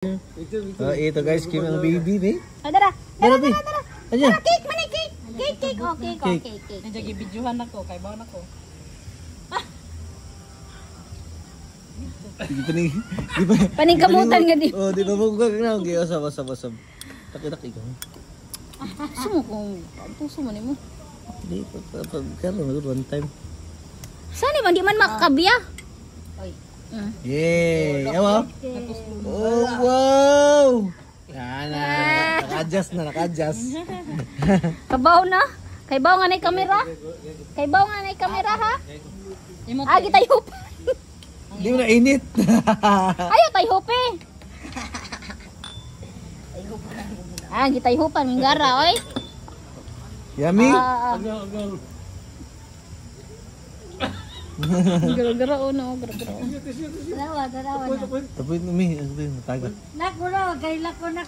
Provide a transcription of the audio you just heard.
Ito guys, Kim ang baby, be. Dara. Dara, be. Ayan. Cake, mani cake. Cake. Oh, cake. Nandiyan videohan ako, kay baon ako. Di pa ni. Paning kamutan nga di. Oh, di ba mo gagawin na? Okay, asam. Takit ikaw. Sumo kung puso mo nimo. Di karon na one time. Saan man di man makakabiya? Oy. Yay! Yawa. Oh, wow! Yan na. Naka-adjust. Kabaw na. Kay baw nga nay kamera. Ha? Agi tayo. Di mo na init. Ayo tayo pe. Agi tayo pa minggara oy. Yummy. Gara-gara ono, gara-gara. Darawa. Tapos mi, matagal. Lako na, kay lako na.